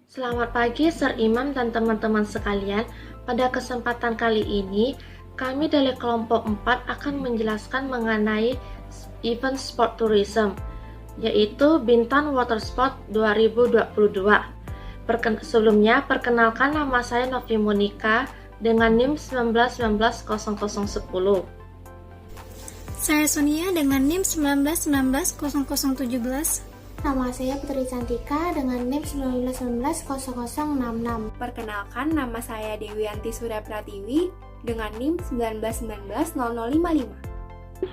Selamat pagi Sir Imam dan teman-teman sekalian. Pada kesempatan kali ini, kami dari kelompok 4 akan menjelaskan mengenai event sport tourism, yaitu Bintan Water Sport 2022. Sebelumnya, perkenalkan nama saya Novi Monika dengan NIM 19190010. Saya Sonia dengan NIM 19190017. Nama saya Putri Cantika dengan NIM 19190066. Perkenalkan, nama saya Dewianti Surya Pratiwi dengan NIM 19190055.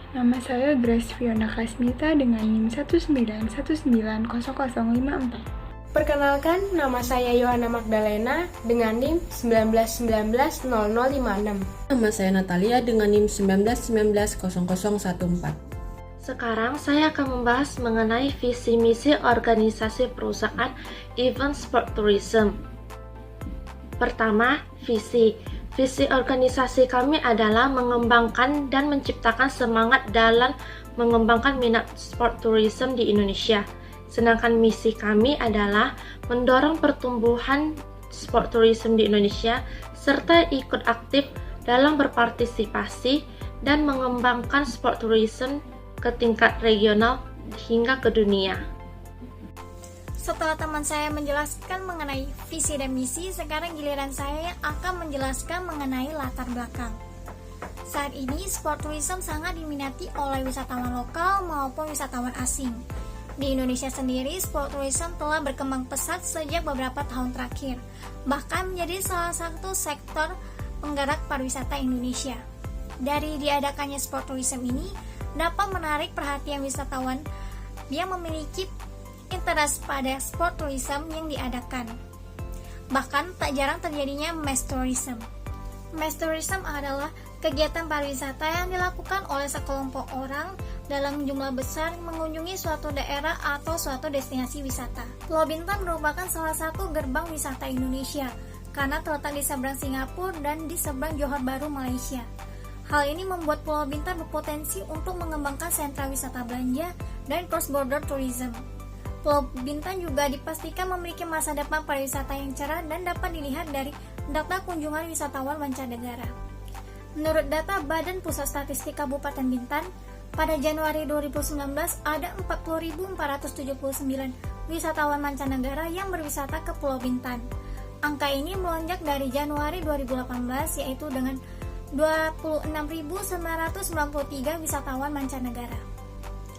Nama saya Grace Fiona Kasmita dengan NIM 19190054. Perkenalkan, nama saya Yohana Magdalena dengan NIM 19190056. Nama saya Natalia dengan NIM 19190014. Sekarang saya akan membahas mengenai visi misi organisasi perusahaan event sport tourism. Pertama, visi. Visi organisasi kami adalah mengembangkan dan menciptakan semangat dalam mengembangkan minat sport tourism di Indonesia. Sedangkan misi kami adalah mendorong pertumbuhan sport tourism di Indonesia serta ikut aktif dalam berpartisipasi dan mengembangkan sport tourism ke tingkat regional hingga ke dunia. Setelah teman saya menjelaskan mengenai visi dan misi, sekarang giliran saya yang akan menjelaskan mengenai latar belakang. Saat ini, sport tourism sangat diminati oleh wisatawan lokal maupun wisatawan asing. Di Indonesia sendiri, sport tourism telah berkembang pesat sejak beberapa tahun terakhir, bahkan menjadi salah satu sektor penggerak pariwisata Indonesia. Dari diadakannya sport tourism ini, dapat menarik perhatian wisatawan yang memiliki interest pada sport tourism yang diadakan. Bahkan tak jarang terjadinya mass tourism. Mass tourism adalah kegiatan pariwisata yang dilakukan oleh sekelompok orang dalam jumlah besar mengunjungi suatu daerah atau suatu destinasi wisata. Pulau Bintan merupakan salah satu gerbang wisata Indonesia karena terletak di seberang Singapura dan di seberang Johor Bahru, Malaysia. Hal ini membuat Pulau Bintan berpotensi untuk mengembangkan sentra wisata belanja dan cross-border tourism. Pulau Bintan juga dipastikan memiliki masa depan pariwisata yang cerah dan dapat dilihat dari data kunjungan wisatawan mancanegara. Menurut data Badan Pusat Statistik Kabupaten Bintan, pada Januari 2019 ada 40.479 wisatawan mancanegara yang berwisata ke Pulau Bintan. Angka ini melonjak dari Januari 2018 yaitu dengan 26.993 wisatawan mancanegara.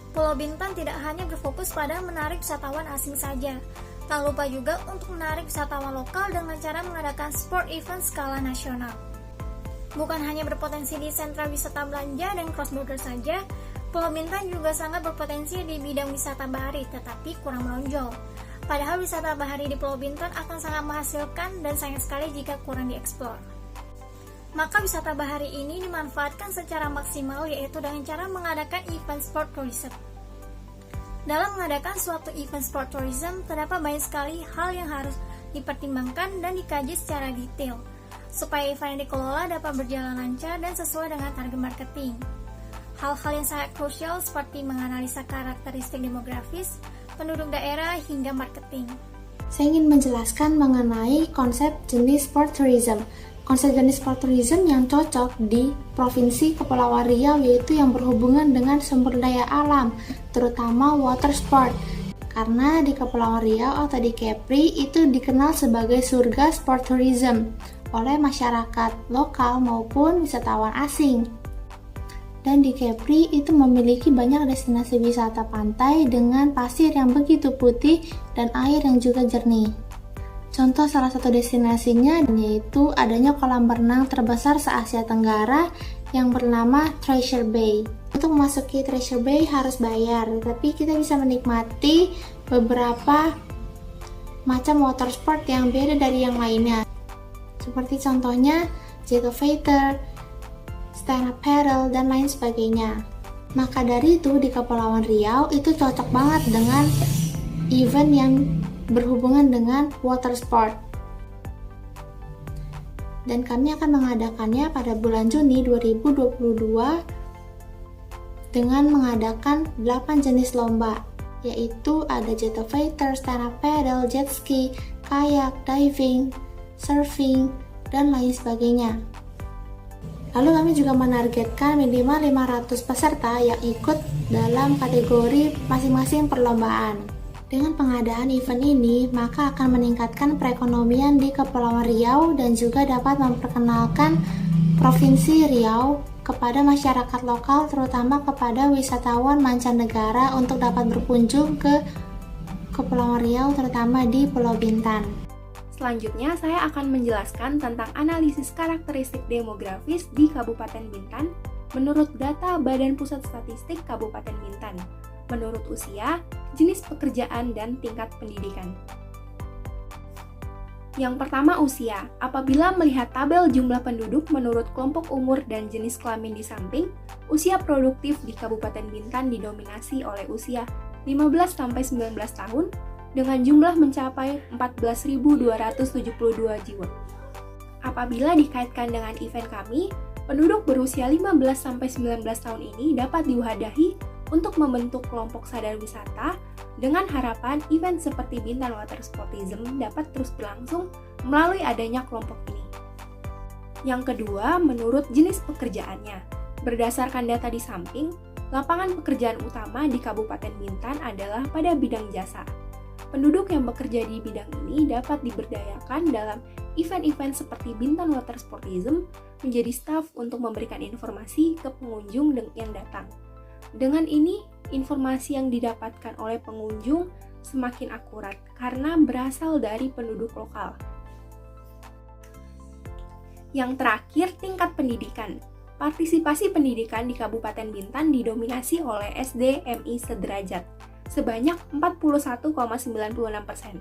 Pulau Bintan tidak hanya berfokus pada menarik wisatawan asing saja, tak lupa juga untuk menarik wisatawan lokal dengan cara mengadakan sport event skala nasional. Bukan hanya berpotensi di sentra wisata belanja dan cross-border saja, Pulau Bintan juga sangat berpotensi di bidang wisata bahari, tetapi kurang menonjol. Padahal wisata bahari di Pulau Bintan akan sangat menghasilkan dan sayang sekali jika kurang dieksplor. Maka wisata bahari ini dimanfaatkan secara maksimal yaitu dengan cara mengadakan event sport tourism. Dalam mengadakan suatu event sport tourism, terdapat banyak sekali hal yang harus dipertimbangkan dan dikaji secara detail, supaya event yang dikelola dapat berjalan lancar dan sesuai dengan target marketing. Hal-hal yang sangat krusial seperti menganalisa karakteristik demografis, penduduk daerah, hingga marketing. Saya ingin menjelaskan mengenai konsep jenis sport tourism. Konsep jenis sport tourism yang cocok di Provinsi Kepulauan Riau yaitu yang berhubungan dengan sumber daya alam, terutama water sport. Karena di Kepulauan Riau atau di Kepri itu dikenal sebagai surga sport tourism oleh masyarakat lokal maupun wisatawan asing. Dan di Kepri itu memiliki banyak destinasi wisata pantai dengan pasir yang begitu putih dan air yang juga jernih. Contoh salah satu destinasinya yaitu adanya kolam renang terbesar se-Asia Tenggara yang bernama Treasure Bay. Untuk memasuki Treasure Bay harus bayar, tapi kita bisa menikmati beberapa macam water sport yang beda dari yang lainnya. Seperti contohnya jet elevator, stand up paddle, dan lain sebagainya. Maka dari itu di Kepulauan Riau itu cocok banget dengan event yang berhubungan dengan water sport. Dan kami akan mengadakannya pada bulan Juni 2022 dengan mengadakan 8 jenis lomba, yaitu ada jet elevator, stand up paddle, jet ski, kayak, diving, surfing, dan lain sebagainya. Lalu kami juga menargetkan minimal 500 peserta yang ikut dalam kategori masing-masing perlombaan. Dengan pengadaan event ini, maka akan meningkatkan perekonomian di Kepulauan Riau dan juga dapat memperkenalkan Provinsi Riau kepada masyarakat lokal, terutama kepada wisatawan mancanegara untuk dapat berkunjung ke Kepulauan Riau, terutama di Pulau Bintan. Selanjutnya, saya akan menjelaskan tentang analisis karakteristik demografis di Kabupaten Bintan menurut data Badan Pusat Statistik Kabupaten Bintan, menurut usia, jenis pekerjaan, dan tingkat pendidikan. Yang pertama, usia. Apabila melihat tabel jumlah penduduk menurut kelompok umur dan jenis kelamin di samping, usia produktif di Kabupaten Bintan didominasi oleh usia 15-19 tahun dengan jumlah mencapai 14.272 jiwa. Apabila dikaitkan dengan event kami, penduduk berusia 15-19 tahun ini dapat diwadahi untuk membentuk kelompok sadar wisata dengan harapan event seperti Bintan Water Sportism dapat terus berlangsung melalui adanya kelompok ini. Yang kedua, menurut jenis pekerjaannya. Berdasarkan data di samping, lapangan pekerjaan utama di Kabupaten Bintan adalah pada bidang jasa. Penduduk yang bekerja di bidang ini dapat diberdayakan dalam event-event seperti Bintan Water Sportism menjadi staf untuk memberikan informasi ke pengunjung yang datang. Dengan ini, informasi yang didapatkan oleh pengunjung semakin akurat karena berasal dari penduduk lokal. Yang terakhir, tingkat pendidikan. Partisipasi pendidikan di Kabupaten Bintan didominasi oleh SD MI sederajat sebanyak 41,96%.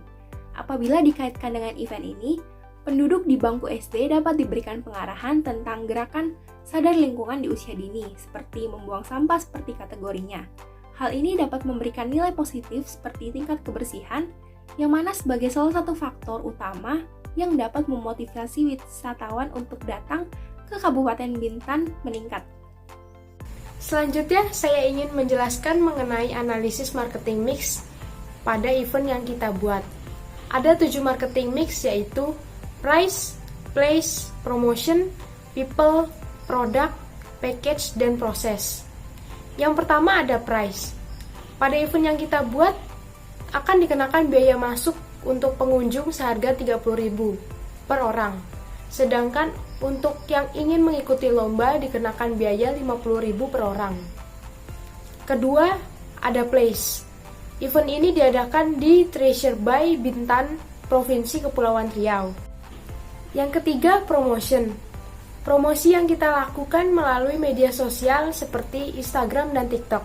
Apabila dikaitkan dengan event ini, penduduk di bangku SD dapat diberikan pengarahan tentang gerakan sadar lingkungan di usia dini, seperti membuang sampah seperti kategorinya. Hal ini dapat memberikan nilai positif seperti tingkat kebersihan, yang mana sebagai salah satu faktor utama yang dapat memotivasi wisatawan untuk datang ke Kabupaten Bintan meningkat. Selanjutnya, saya ingin menjelaskan mengenai analisis marketing mix pada event yang kita buat. Ada 7 marketing mix, yaitu price, place, promotion, people, product, package, dan proses. Yang pertama ada price. Pada event yang kita buat, akan dikenakan biaya masuk untuk pengunjung seharga 30.000 per orang. Sedangkan untuk yang ingin mengikuti lomba dikenakan biaya 50.000 per orang. Kedua, ada place. Event ini diadakan di Treasure Bay Bintan, Provinsi Kepulauan Riau. Yang ketiga, promotion. Promosi yang kita lakukan melalui media sosial seperti Instagram dan TikTok.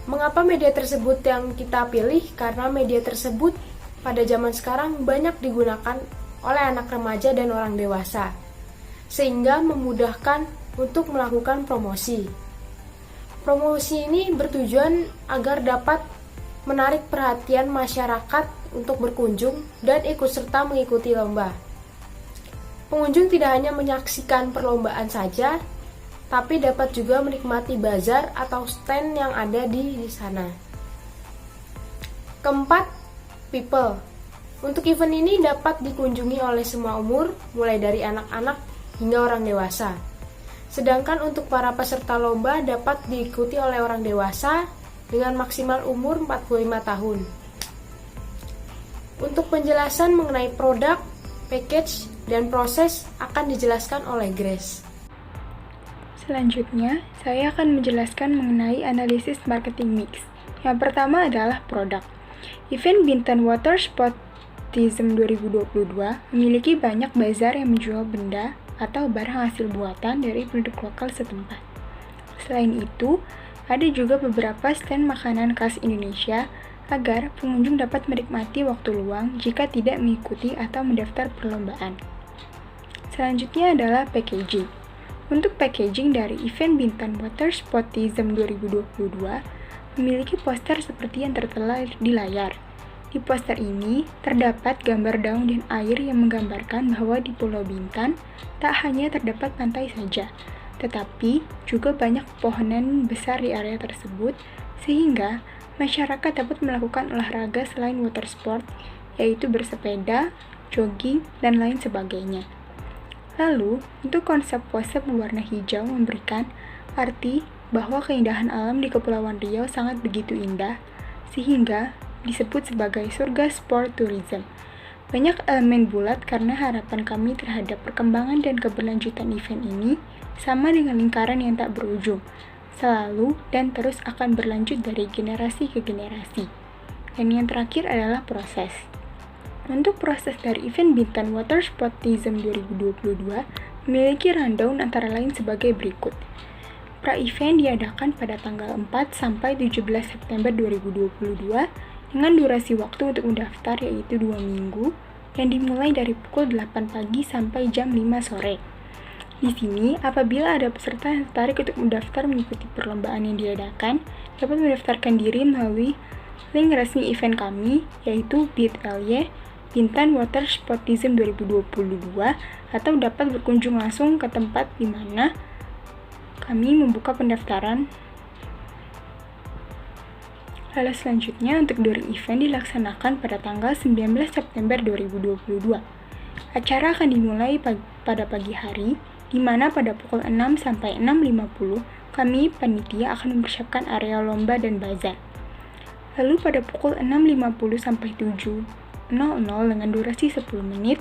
Mengapa media tersebut yang kita pilih? Karena media tersebut pada zaman sekarang banyak digunakan oleh anak remaja dan orang dewasa, sehingga memudahkan untuk melakukan promosi. Promosi ini bertujuan agar dapat menarik perhatian masyarakat untuk berkunjung dan ikut serta mengikuti lomba. Pengunjung tidak hanya menyaksikan perlombaan saja, tapi dapat juga menikmati bazar atau stand yang ada di sana. Keempat, people. Untuk event ini dapat dikunjungi oleh semua umur, mulai dari anak-anak hingga orang dewasa. Sedangkan untuk para peserta lomba dapat diikuti oleh orang dewasa dengan maksimal umur 45 tahun. Untuk penjelasan mengenai produk, package, dan proses akan dijelaskan oleh Grace. Selanjutnya, saya akan menjelaskan mengenai analisis marketing mix. Yang pertama adalah produk. Event Bintan Water Sportism 2022 memiliki banyak bazar yang menjual benda atau barang hasil buatan dari penduduk lokal setempat. Selain itu, ada juga beberapa stand makanan khas Indonesia agar pengunjung dapat menikmati waktu luang jika tidak mengikuti atau mendaftar perlombaan. Selanjutnya adalah packaging. Untuk packaging dari event Bintan Water Sportism 2022 memiliki poster seperti yang tertera di layar. Di poster ini terdapat gambar daun dan air yang menggambarkan bahwa di Pulau Bintan tak hanya terdapat pantai saja, tetapi juga banyak pepohonan besar di area tersebut sehingga masyarakat dapat melakukan olahraga selain water sport yaitu bersepeda, jogging, dan lain sebagainya. Lalu, untuk konsep puasa berwarna hijau memberikan arti bahwa keindahan alam di Kepulauan Riau sangat begitu indah, sehingga disebut sebagai surga sport tourism. Banyak elemen bulat karena harapan kami terhadap perkembangan dan keberlanjutan event ini sama dengan lingkaran yang tak berujung, selalu dan terus akan berlanjut dari generasi ke generasi. Dan yang terakhir adalah proses. Untuk proses dari event Bintan Water Sportism 2022 memiliki rundown antara lain sebagai berikut. Pra-event diadakan pada tanggal 4 sampai 17 September 2022 dengan durasi waktu untuk mendaftar yaitu 2 minggu yang dimulai dari pukul 8 pagi sampai jam 5 sore. Di sini, apabila ada peserta yang tertarik untuk mendaftar mengikuti perlombaan yang diadakan, dapat mendaftarkan diri melalui link resmi event kami yaitu bit.ly Bintan Water Sportism 2022 atau dapat berkunjung langsung ke tempat di mana kami membuka pendaftaran. Lalu selanjutnya untuk during event dilaksanakan pada tanggal 19 September 2022. Acara akan dimulai pada pagi hari, di mana pada pukul 6 sampai 6.50 kami panitia akan mempersiapkan area lomba dan bazar. Lalu pada pukul 6.50 sampai 7.00 dengan durasi 10 menit,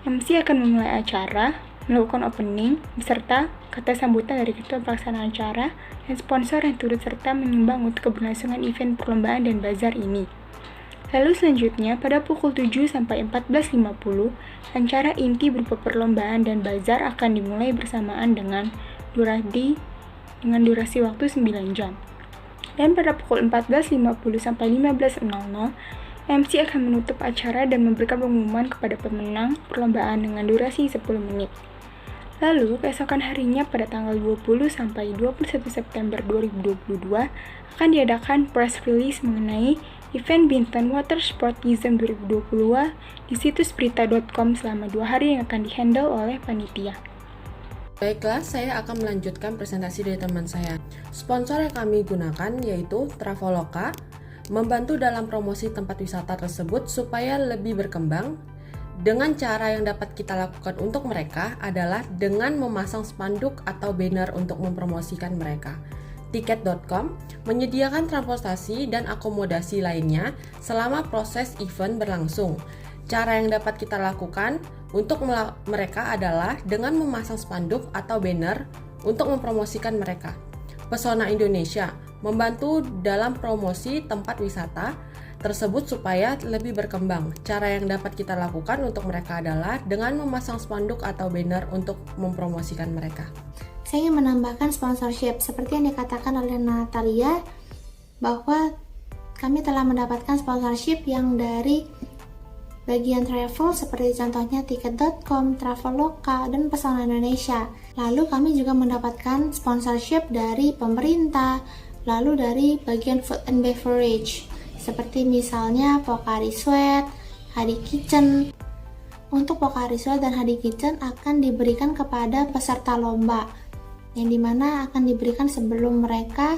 MC akan memulai acara, melakukan opening, beserta kata sambutan dari ketua pelaksana acara dan sponsor yang turut serta menyumbang untuk keberlangsungan event perlombaan dan bazar ini. Lalu selanjutnya, pada pukul 7 sampai 14.50, acara inti berupa perlombaan dan bazar akan dimulai bersamaan dengan durasi waktu 9 jam. Dan pada pukul 14.50 sampai 15.00, MC akan menutup acara dan memberikan pengumuman kepada pemenang perlombaan dengan durasi 10 menit. Lalu, keesokan harinya pada tanggal 20 sampai 21 September 2022 akan diadakan press release mengenai event Bintan Water Sportism 2022 di situs berita.com selama 2 hari yang akan dihandle oleh panitia. Baiklah, saya akan melanjutkan presentasi dari teman saya. Sponsor yang kami gunakan yaitu Traveloka, membantu dalam promosi tempat wisata tersebut supaya lebih berkembang. Dengan cara yang dapat kita lakukan untuk mereka adalah dengan memasang spanduk atau banner untuk mempromosikan mereka. Tiket.com menyediakan transportasi dan akomodasi lainnya selama proses event berlangsung. Cara yang dapat kita lakukan untuk mereka adalah dengan memasang spanduk atau banner untuk mempromosikan mereka. Pesona Indonesia membantu dalam promosi tempat wisata tersebut supaya lebih berkembang. Cara yang dapat kita lakukan untuk mereka adalah dengan memasang spanduk atau banner untuk mempromosikan mereka. Saya ingin menambahkan sponsorship seperti yang dikatakan oleh Natalia bahwa kami telah mendapatkan sponsorship yang dari bagian travel seperti contohnya tiket.com, Traveloka, dan Pesona Indonesia. Lalu kami juga mendapatkan sponsorship dari pemerintah, lalu dari bagian food and beverage seperti misalnya Pocari Sweat, Hadi Kitchen. Untuk Pocari Sweat dan Hadi Kitchen akan diberikan kepada peserta lomba yang dimana akan diberikan sebelum mereka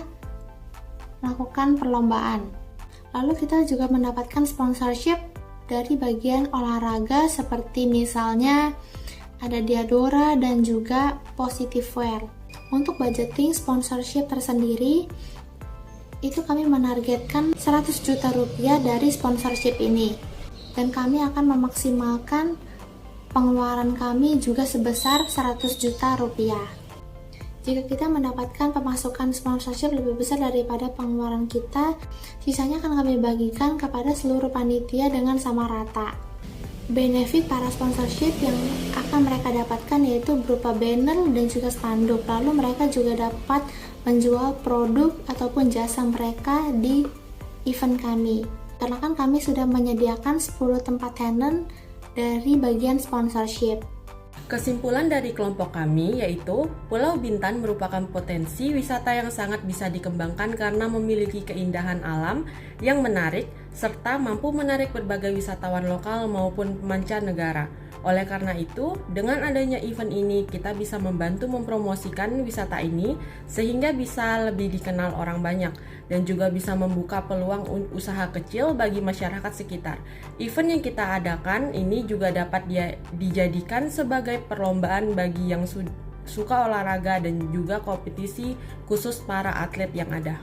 melakukan perlombaan. Lalu kita juga mendapatkan sponsorship dari bagian olahraga seperti misalnya ada Diadora dan juga Positive Wear. Untuk budgeting sponsorship tersendiri itu kami menargetkan 100 juta rupiah dari sponsorship ini, dan kami akan memaksimalkan pengeluaran kami juga sebesar 100 juta rupiah. Jika kita mendapatkan pemasukan sponsorship lebih besar daripada pengeluaran kita, sisanya akan kami bagikan kepada seluruh panitia dengan sama rata. Benefit para sponsorship yang akan mereka dapatkan yaitu berupa banner dan juga spanduk. Lalu mereka juga dapat menjual produk ataupun jasa mereka di event kami. Karena kan kami sudah menyediakan 10 tempat tenant dari bagian sponsorship. Kesimpulan dari kelompok kami yaitu Pulau Bintan merupakan potensi wisata yang sangat bisa dikembangkan karena memiliki keindahan alam yang menarik, serta mampu menarik berbagai wisatawan lokal maupun mancanegara. Oleh karena itu, dengan adanya event ini, kita bisa membantu mempromosikan wisata ini sehingga bisa lebih dikenal orang banyak dan juga bisa membuka peluang usaha kecil bagi masyarakat sekitar. Event yang kita adakan ini juga dapat dijadikan sebagai perlombaan bagi yang suka olahraga dan juga kompetisi khusus para atlet yang ada.